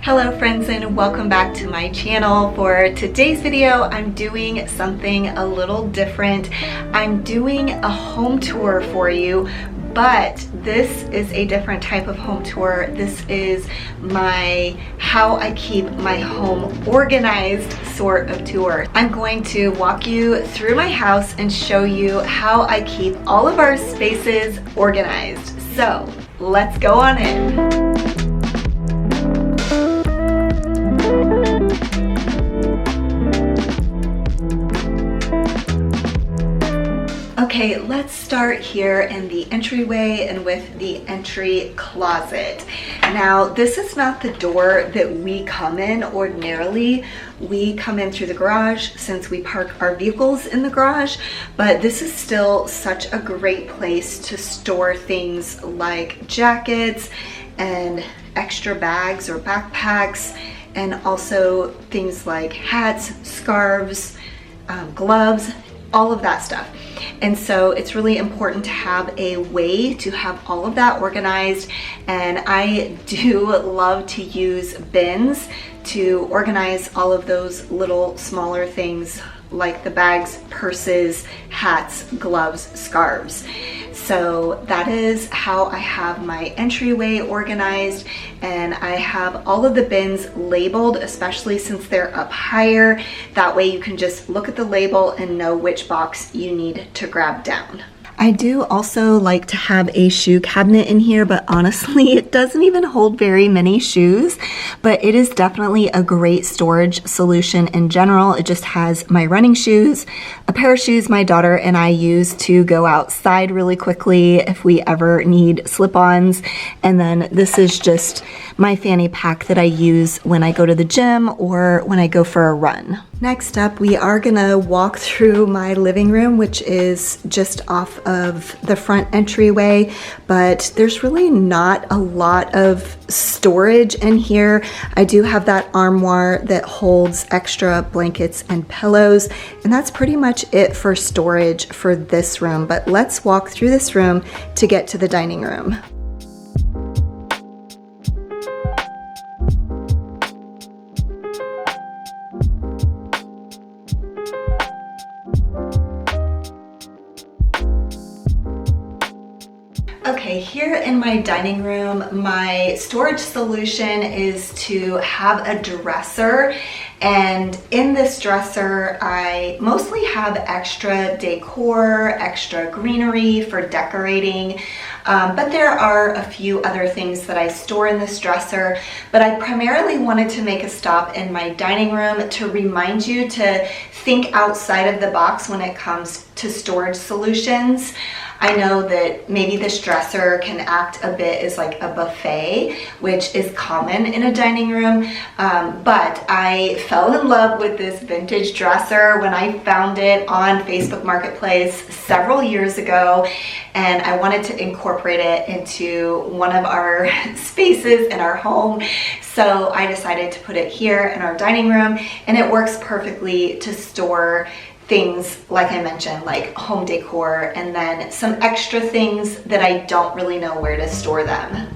Hello friends, and welcome back to my channel. For today's video, I'm doing something a little different. I'm doing a home tour for you, but this is a different type of home tour. This is my how I keep my home organized sort of tour. I'm going to walk you through my house and show you how I keep all of our spaces organized. So let's go on in. Okay, let's start here in the entryway and with the entry closet. Now, this is not the door that we come in ordinarily. We come in through the garage since we park our vehicles in the garage, but this is still such a great place to store things like jackets and extra bags or backpacks, and also things like hats, scarves, gloves, all of that stuff. And so it's really important to have a way to have all of that organized. And I do love to use bins to organize all of those little smaller things like the bags, purses, hats, gloves, scarves. So that is how I have my entryway organized, and I have all of the bins labeled, especially since they're up higher. That way you can just look at the label and know which box you need to grab down. I do also like to have a shoe cabinet in here, but honestly, it doesn't even hold very many shoes, but it is definitely a great storage solution in general. It just has my running shoes, a pair of shoes my daughter and I use to go outside really quickly if we ever need slip-ons, and then this is just my fanny pack that I use when I go to the gym or when I go for a run. Next up, we are gonna walk through my living room, which is just off of the front entryway, but there's really not a lot of storage in here. I do have that armoire that holds extra blankets and pillows, and that's pretty much it for storage for this room. But let's walk through this room to get to the dining room. Okay, here in my dining room, my storage solution is to have a dresser, and in this dresser I mostly have extra decor, extra greenery for decorating, but there are a few other things that I store in this dresser. But I primarily wanted to make a stop in my dining room to remind you to think outside of the box when it comes to storage solutions. I know that maybe this dresser can act a bit as like a buffet, which is common in a dining room, but I fell in love with this vintage dresser when I found it on Facebook Marketplace several years ago, and I wanted to incorporate it into one of our spaces in our home. So I decided to put it here in our dining room, and it works perfectly to store things like I mentioned, like home decor, and then some extra things that I don't really know where to store them.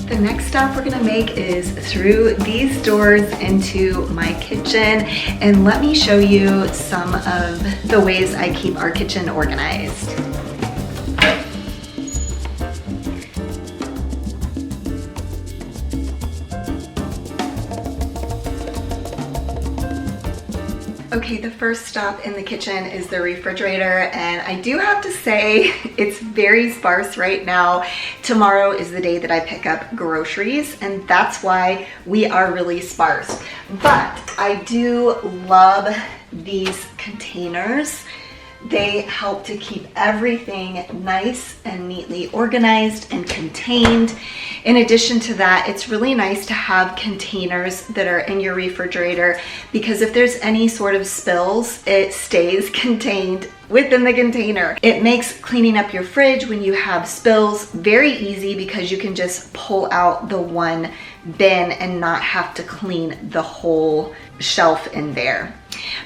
The next stop we're gonna make is through these doors into my kitchen, and let me show you some of the ways I keep our kitchen organized. Okay, the first stop in the kitchen is the refrigerator, and I do have to say it's very sparse right now. Tomorrow is the day that I pick up groceries, and that's why we are really sparse. But I do love these containers. They help to keep everything nice and neatly organized and contained. In addition to that, it's really nice to have containers that are in your refrigerator, because if there's any sort of spills, it stays contained within the container. It makes cleaning up your fridge when you have spills very easy, because you can just pull out the one bin and not have to clean the whole shelf in there.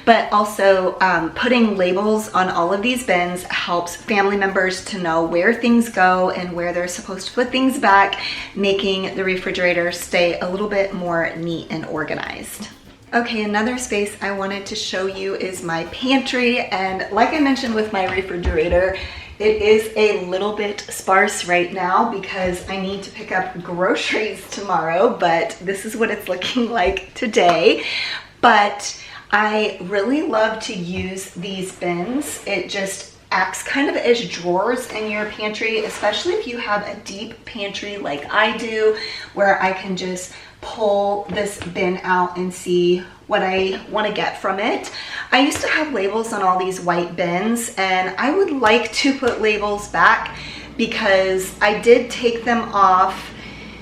But also putting labels on all of these bins helps family members to know where things go and where they're supposed to put things back, making the refrigerator stay a little bit more neat and organized. Okay, another space I wanted to show you is my pantry, and like I mentioned with my refrigerator, it is a little bit sparse right now because I need to pick up groceries tomorrow, but this is what it's looking like today. But I really love to use these bins. It just acts kind of as drawers in your pantry, especially if you have a deep pantry like I do, where I can just pull this bin out and see what I want to get from it. I used to have labels on all these white bins, and I would like to put labels back because I did take them off.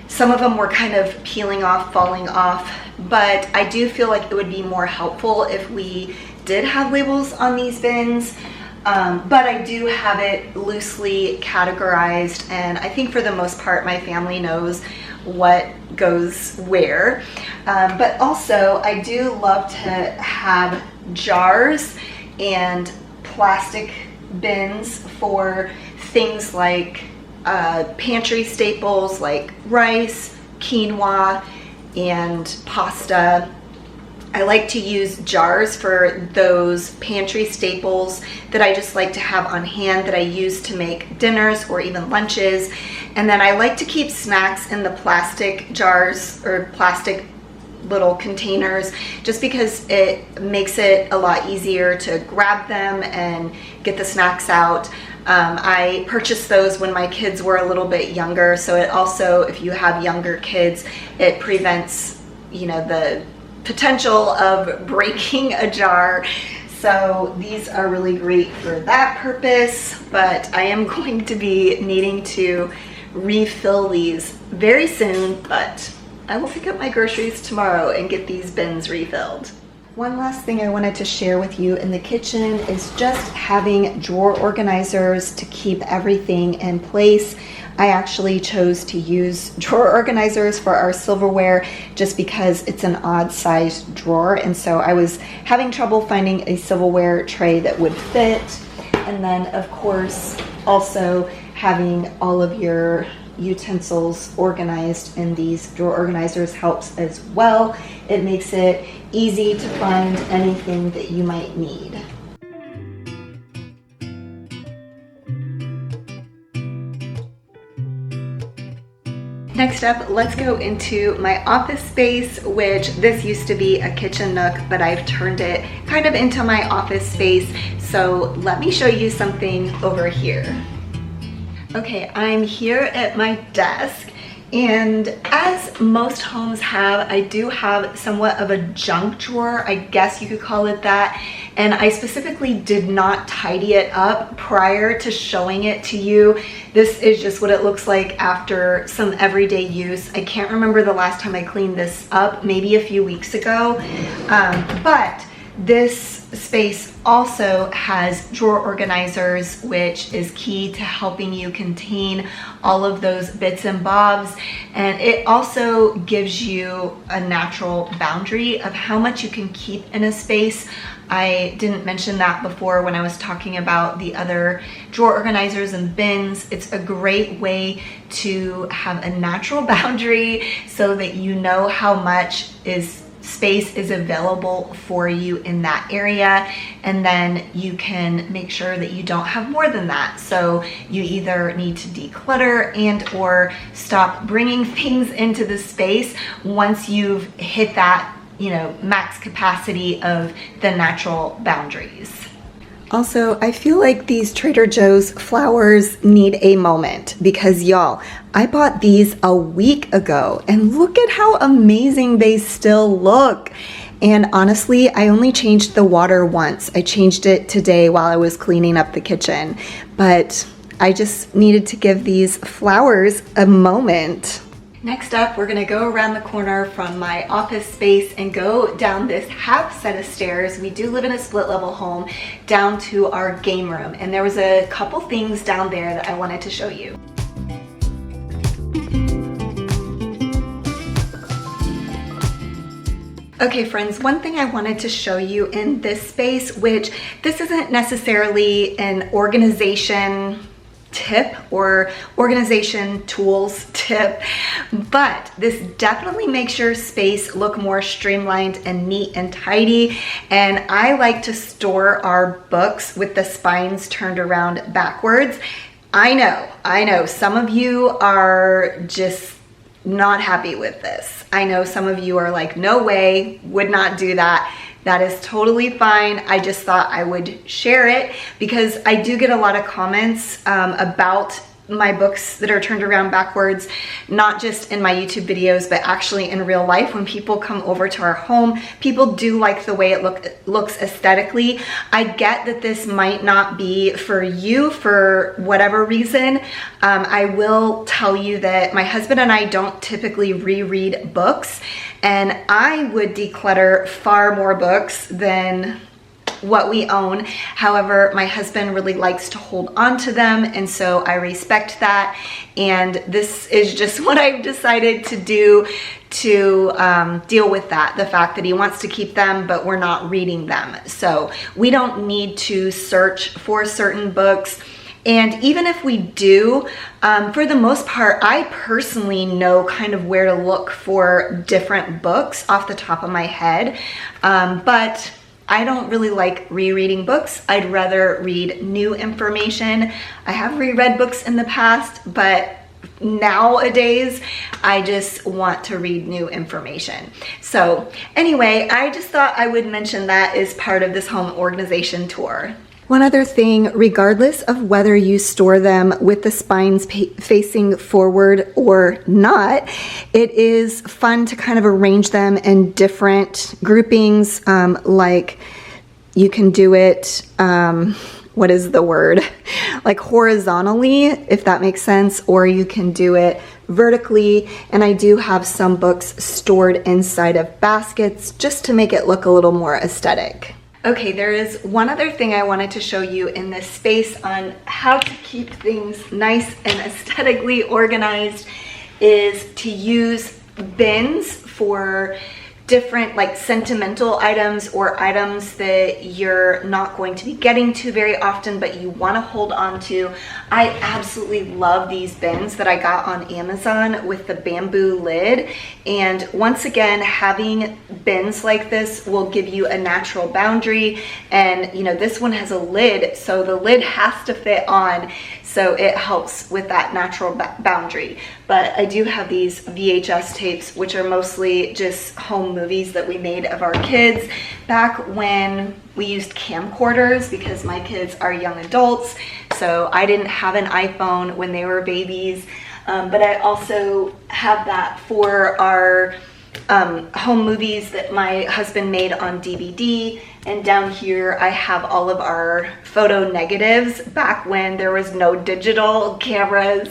Some of them were kind of peeling off, falling off, but I do feel like it would be more helpful if we did have labels on these bins. But I do have it loosely categorized, and I think for the most part my family knows what goes where. But also I do love to have jars and plastic bins for things like pantry staples like rice, quinoa, and pasta. I like to use jars for those pantry staples that I just like to have on hand that I use to make dinners or even lunches. And then I like to keep snacks in the plastic jars or plastic little containers just because it makes it a lot easier to grab them and get the snacks out. I purchased those when my kids were a little bit younger, so it also, if you have younger kids, it prevents, the potential of breaking a jar. So these are really great for that purpose, but I am going to be needing to refill these very soon, but I will pick up my groceries tomorrow and get these bins refilled. One last thing I wanted to share with you in the kitchen is just having drawer organizers to keep everything in place. I actually chose to use drawer organizers for our silverware just because it's an odd sized drawer, and so I was having trouble finding a silverware tray that would fit. And then of course also having all of your utensils organized in these drawer organizers helps as well. It makes it easy to find anything that you might need. Next up, let's go into my office space, which this used to be a kitchen nook, but I've turned it kind of into my office space. So let me show you something over here. Okay, I'm here at my desk, and as most homes have, I do have somewhat of a junk drawer, I guess you could call it that, and I specifically did not tidy it up prior to showing it to you. This is just what it looks like after some everyday use. I can't remember the last time I cleaned this up, maybe a few weeks ago, but this space also has drawer organizers, which is key to helping you contain all of those bits and bobs. And it also gives you a natural boundary of how much you can keep in a space. I didn't mention that before when I was talking about the other drawer organizers and bins. It's a great way to have a natural boundary so that you know how much space is available for you in that area, and then you can make sure that you don't have more than that. So you either need to declutter and or stop bringing things into the space once you've hit that, max capacity of the natural boundaries. Also, I feel like these Trader Joe's flowers need a moment because y'all, I bought these a week ago and look at how amazing they still look. And honestly, I only changed the water once. I changed it today while I was cleaning up the kitchen, but I just needed to give these flowers a moment. Next up, we're gonna go around the corner from my office space and go down this half set of stairs. We do live in a split level home, down to our game room. And there was a couple things down there that I wanted to show you. Okay friends, one thing I wanted to show you in this space, which this isn't necessarily an organization tip or organization tools tip, but this definitely makes your space look more streamlined and neat and tidy. And I like to store our books with the spines turned around backwards. I know some of you are just not happy with this. I know some of you are like, no way, would not do that. That is totally fine. I just thought I would share it because I do get a lot of comments about my books that are turned around backwards, not just in my YouTube videos, but actually in real life. When people come over to our home, people do like the way it looks aesthetically. I get that this might not be for you for whatever reason. I will tell you that my husband and I don't typically reread books, and I would declutter far more books than what we own. However, my husband really likes to hold on to them, and so I respect that. And this is just what I've decided to do to deal with that, the fact that he wants to keep them, but we're not reading them. So we don't need to search for certain books. And even if we do, for the most part, I personally know kind of where to look for different books off the top of my head. But I don't really like rereading books. I'd rather read new information. I have reread books in the past, but nowadays I just want to read new information. So anyway, I just thought I would mention that as part of this home organization tour. One other thing, regardless of whether you store them with the spines facing forward or not, it is fun to kind of arrange them in different groupings. Like you can do it, what is the word? Like horizontally, if that makes sense, or you can do it vertically. And I do have some books stored inside of baskets just to make it look a little more aesthetic. Okay, there is one other thing I wanted to show you in this space on how to keep things nice and aesthetically organized is to use bins for different like sentimental items or items that you're not going to be getting to very often but you want to hold on to. I absolutely love these bins that I got on Amazon with the bamboo lid, and once again, having bins like this will give you a natural boundary. And you know, this one has a lid, so the lid has to fit on, so it helps with that natural boundary. But I do have these VHS tapes, which are mostly just home movies that we made of our kids back when we used camcorders, because my kids are young adults, so I didn't have an iPhone when they were babies. But I also have that for our home movies that my husband made on DVD. And down here I have all of our photo negatives back when there was no digital cameras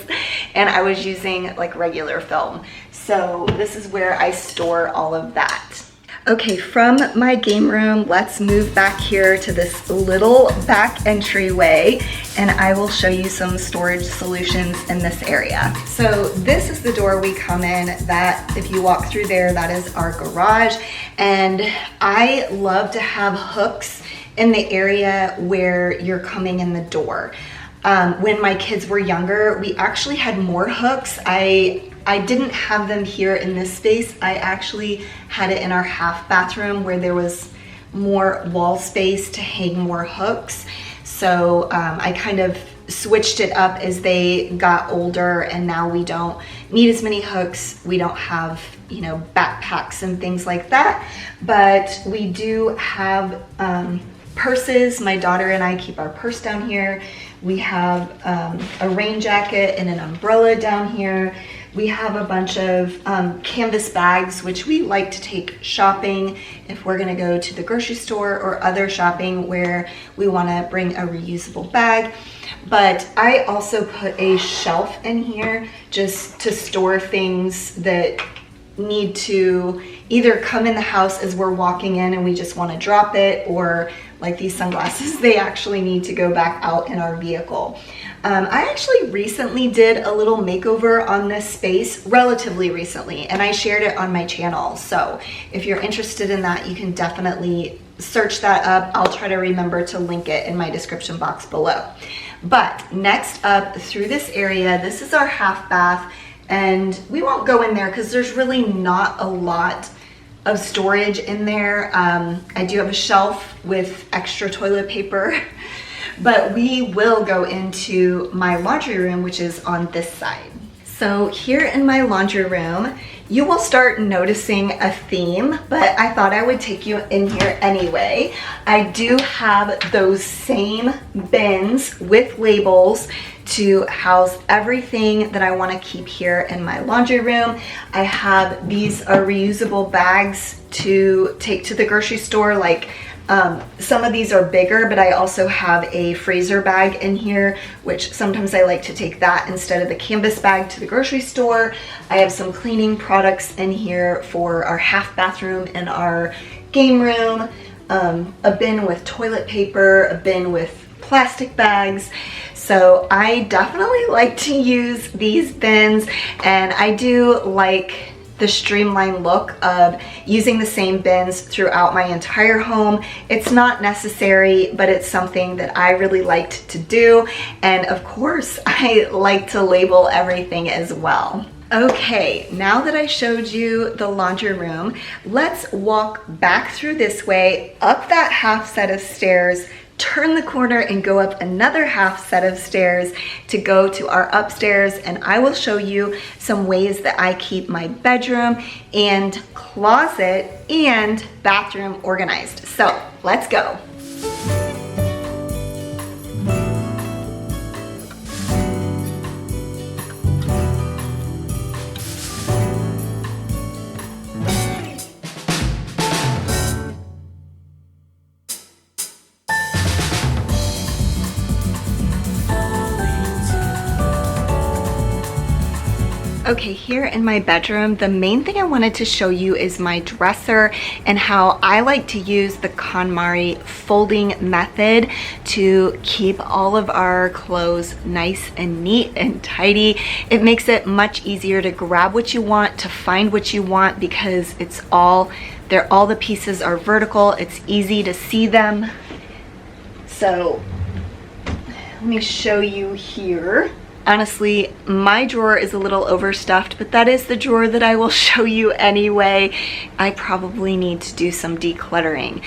and I was using like regular film. So this is where I store all of that. Okay, from my game room, let's move back here to this little back entryway, and I will show you some storage solutions in this area. So this is the door we come in. That, if you walk through there, that is our garage. And I love to have hooks in the area where you're coming in the door. When my kids were younger, we actually had more hooks. I didn't have them here in this space. I actually had it in our half bathroom where there was more wall space to hang more hooks. So I kind of switched it up as they got older, and now we don't need as many hooks. We don't have, you know, backpacks and things like that, but we do have purses. My daughter and I keep our purse down here. We have a rain jacket and an umbrella down here. We have a bunch of canvas bags, which we like to take shopping if we're gonna go to the grocery store or other shopping where we wanna bring a reusable bag. But I also put a shelf in here just to store things that need to either come in the house as we're walking in and we just wanna drop it, or like these sunglasses, they actually need to go back out in our vehicle. I actually recently did a little makeover on this space, relatively recently, and I shared it on my channel. So if you're interested in that, you can definitely search that up. I'll try to remember to link it in my description box below. But next up through this area, this is our half bath, and we won't go in there because there's really not a lot of storage in there. I do have a shelf with extra toilet paper. But we will go into my laundry room, which is on this side. So here in my laundry room, you will start noticing a theme, but I thought I would take you in here anyway. I do have those same bins with labels to house everything that I want to keep here in my laundry room. I have these are reusable bags to take to the grocery store. Like some of these are bigger, but I also have a freezer bag in here, which sometimes I like to take that instead of the canvas bag to the grocery store. I have some cleaning products in here for our half bathroom and our game room, a bin with toilet paper, a bin with plastic bags. So I definitely like to use these bins, and I do like the streamlined look of using the same bins throughout my entire home. It's not necessary, but it's something that I really liked to do. And of course, I like to label everything as well. Okay, now that I showed you the laundry room, let's walk back through this way, up that half set of stairs, turn the corner and go up another half set of stairs to go to our upstairs, and I will show you some ways that I keep my bedroom and closet and bathroom organized. So let's go. Okay, here in my bedroom, the main thing I wanted to show you is my dresser and how I like to use the KonMari folding method to keep all of our clothes nice and neat and tidy. It makes it much easier to grab what you want, to find what you want, because it's all the pieces are vertical. It's easy to see them. So let me show you here. Honestly, my drawer is a little overstuffed, but that is the drawer that I will show you anyway. I probably need to do some decluttering.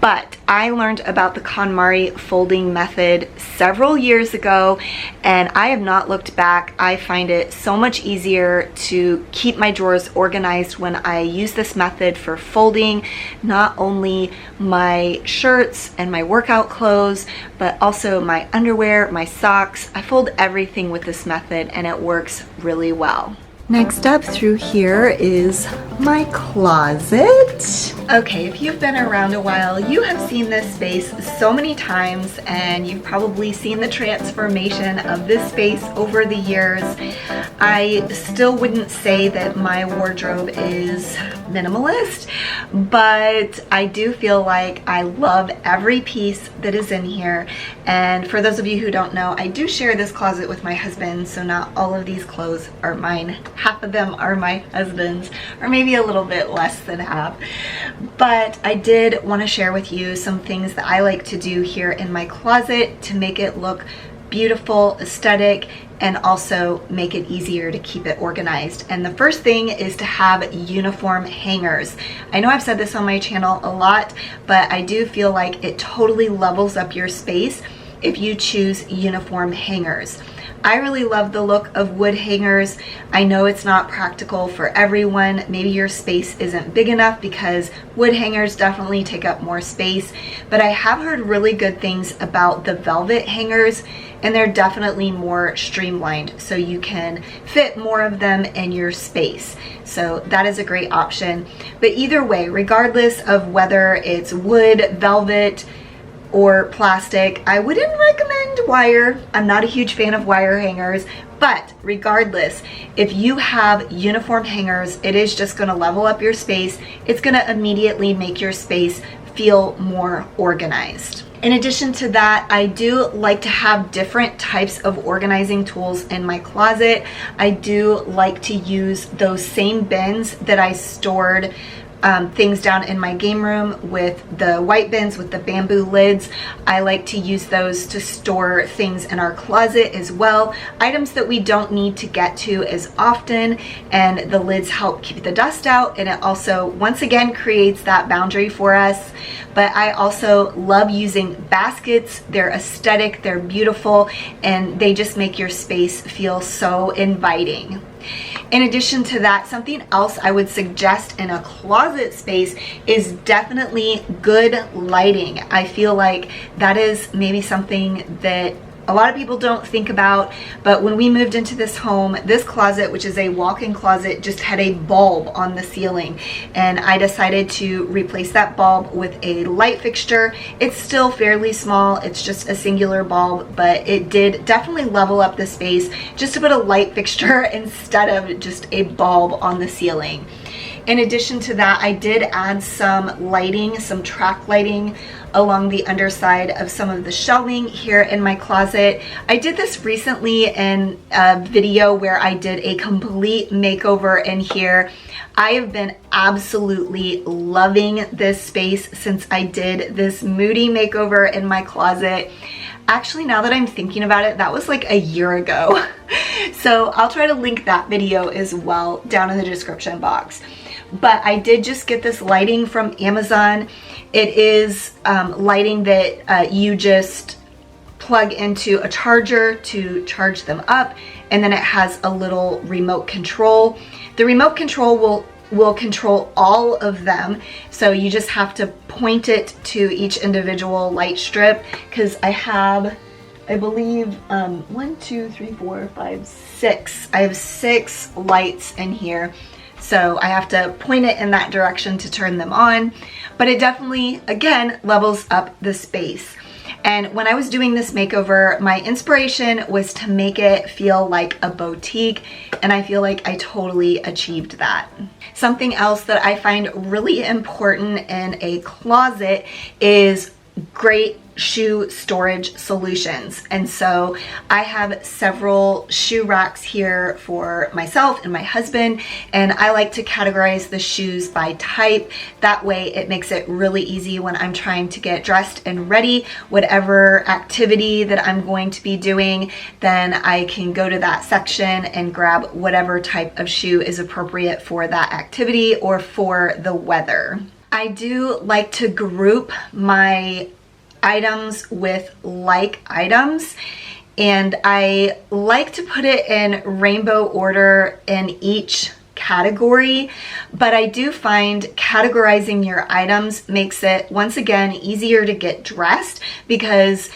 But I learned about the KonMari folding method several years ago, and I have not looked back. I find it so much easier to keep my drawers organized when I use this method for folding not only my shirts and my workout clothes, but also my underwear, my socks. I fold everything with this method, and it works really well. Next up through here is my closet. Okay, if you've been around a while, you have seen this space so many times, and you've probably seen the transformation of this space over the years. I still wouldn't say that my wardrobe is minimalist, but I do feel like I love every piece that is in here. And for those of you who don't know, I do share this closet with my husband, so not all of these clothes are mine. Half of them are my husband's, or maybe a little bit less than half. But I did want to share with you some things that I like to do here in my closet to make it look beautiful, aesthetic, and also make it easier to keep it organized. And the first thing is to have uniform hangers. I know I've said this on my channel a lot, but I do feel like it totally levels up your space if you choose uniform hangers. I really love the look of wood hangers. I know it's not practical for everyone. Maybe your space isn't big enough because wood hangers definitely take up more space, but I have heard really good things about the velvet hangers, and they're definitely more streamlined, so you can fit more of them in your space. So that is a great option. But either way, regardless of whether it's wood, velvet, or plastic, I wouldn't recommend wire. I'm not a huge fan of wire hangers, but regardless, if you have uniform hangers, it is just gonna level up your space. It's gonna immediately make your space feel more organized. In addition to that, I do like to have different types of organizing tools in my closet. I do like to use those same bins that I stored things down in my game room with the white bins with the bamboo lids. I like to use those to store things in our closet as well. Items that we don't need to get to as often, and the lids help keep the dust out, and it also once again creates that boundary for us. But I also love using baskets. They're aesthetic, they're beautiful, and they just make your space feel so inviting. In addition to that, something else I would suggest in a closet space is definitely good lighting. I feel like that is maybe something that a lot of people don't think about, but when we moved into this home, this closet, which is a walk-in closet, just had a bulb on the ceiling, and I decided to replace that bulb with a light fixture. It's still fairly small, it's just a singular bulb, but it did definitely level up the space just to put a light fixture instead of just a bulb on the ceiling. In addition to that, I did add some lighting, some track lighting along the underside of some of the shelving here in my closet. I did this recently in a video where I did a complete makeover in here. I have been absolutely loving this space since I did this moody makeover in my closet. Actually, now that I'm thinking about it, that was like a year ago. So I'll try to link that video as well down in the description box. But I did just get this lighting from Amazon. It is lighting that you just plug into a charger to charge them up, and then it has a little remote control. The remote control will control all of them, so you just have to point it to each individual light strip, because I have, I believe, 1, 2, 3, 4, 5, 6. I have 6 lights in here. So I have to point it in that direction to turn them on, but it definitely, again, levels up the space. And when I was doing this makeover, my inspiration was to make it feel like a boutique, and I feel like I totally achieved that. Something else that I find really important in a closet is great shoe storage solutions. And so I have several shoe racks here for myself and my husband, and I like to categorize the shoes by type. That way it makes it really easy when I'm trying to get dressed and ready, whatever activity that I'm going to be doing, then I can go to that section and grab whatever type of shoe is appropriate for that activity or for the weather. I do like to group my items with like items, and I like to put it in rainbow order in each category, but I do find categorizing your items makes it once again easier to get dressed, because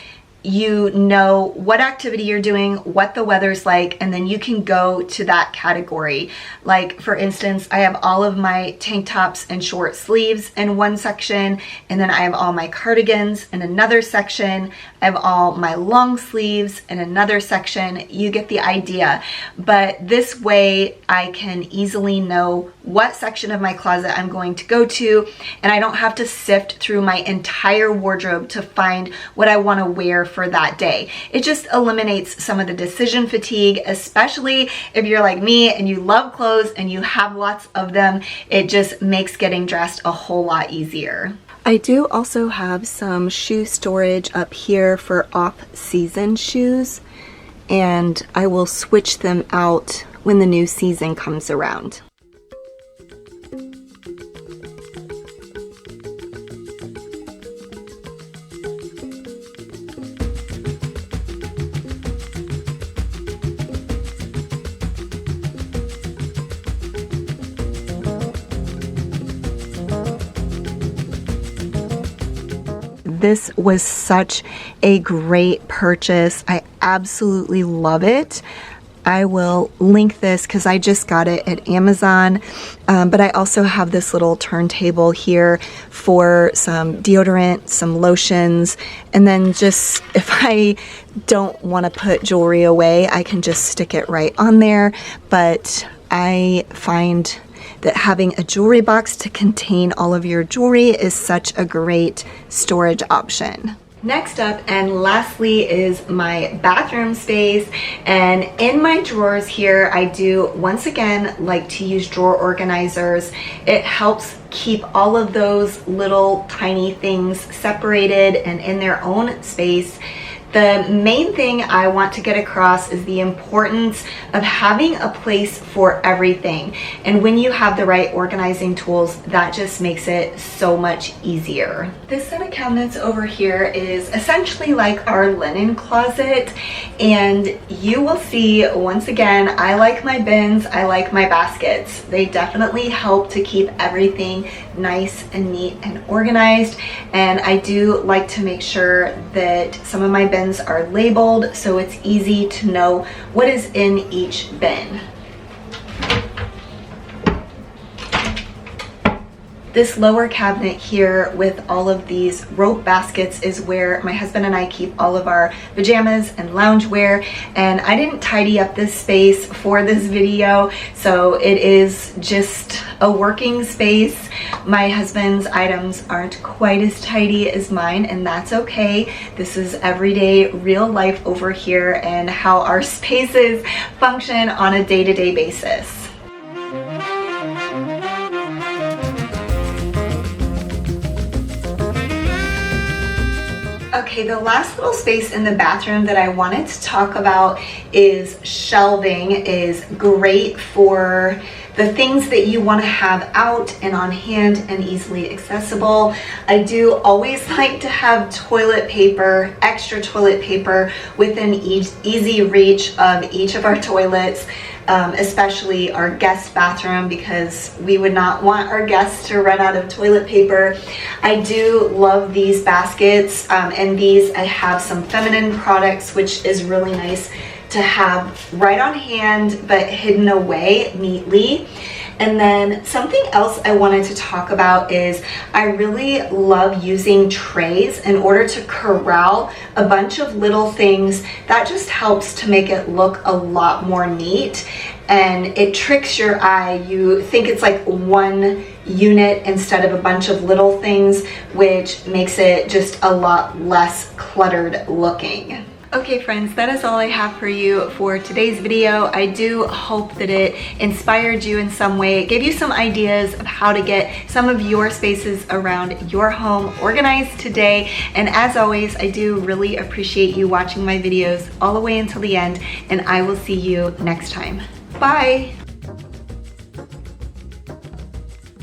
you know what activity you're doing, what the weather's like, and then you can go to that category. Like, for instance, I have all of my tank tops and short sleeves in one section, and then I have all my cardigans in another section. I have all my long sleeves in another section. You get the idea. But this way I can easily know what section of my closet I'm going to go to, and I don't have to sift through my entire wardrobe to find what I want to wear for that day. It just eliminates some of the decision fatigue, especially if you're like me and you love clothes and you have lots of them. It just makes getting dressed a whole lot easier. I do also have some shoe storage up here for off-season shoes, and I will switch them out when the new season comes around. This was such a great purchase. I absolutely love it. I will link this because I just got it at Amazon, but I also have this little turntable here for some deodorant, some lotions, and then just if I don't want to put jewelry away, I can just stick it right on there. But I find that having a jewelry box to contain all of your jewelry is such a great storage option. Next up and lastly is my bathroom space, and in my drawers here I do once again like to use drawer organizers. It helps keep all of those little tiny things separated and in their own space. The main thing I want to get across is the importance of having a place for everything. And when you have the right organizing tools, that just makes it so much easier. This set of cabinets over here is essentially like our linen closet. And you will see, once again, I like my bins, I like my baskets. They definitely help to keep everything nice and neat and organized. And I do like to make sure that some of my bins are labeled so it's easy to know what is in each bin. This lower cabinet here with all of these rope baskets is where my husband and I keep all of our pajamas and loungewear, and I didn't tidy up this space for this video, so it is just a working space. My husband's items aren't quite as tidy as mine, and that's okay. This is everyday real life over here and how our spaces function on a day-to-day basis. Okay, the last little space in the bathroom that I wanted to talk about is shelving. Is great for the things that you want to have out and on hand and easily accessible. I do always like to have toilet paper, extra toilet paper within easy reach of each of our toilets. Especially our guest bathroom, because we would not want our guests to run out of toilet paper. I do love these baskets, and these I have some feminine products, which is really nice to have right on hand but hidden away neatly. And then something else I wanted to talk about is I really love using trays in order to corral a bunch of little things. That just helps to make it look a lot more neat, and it tricks your eye. You think it's like one unit instead of a bunch of little things, which makes it just a lot less cluttered looking. Okay friends, that is all I have for you for today's video. I do hope that it inspired you in some way. It gave you some ideas of how to get some of your spaces around your home organized today. And as always, I do really appreciate you watching my videos all the way until the end, and I will see you next time. Bye!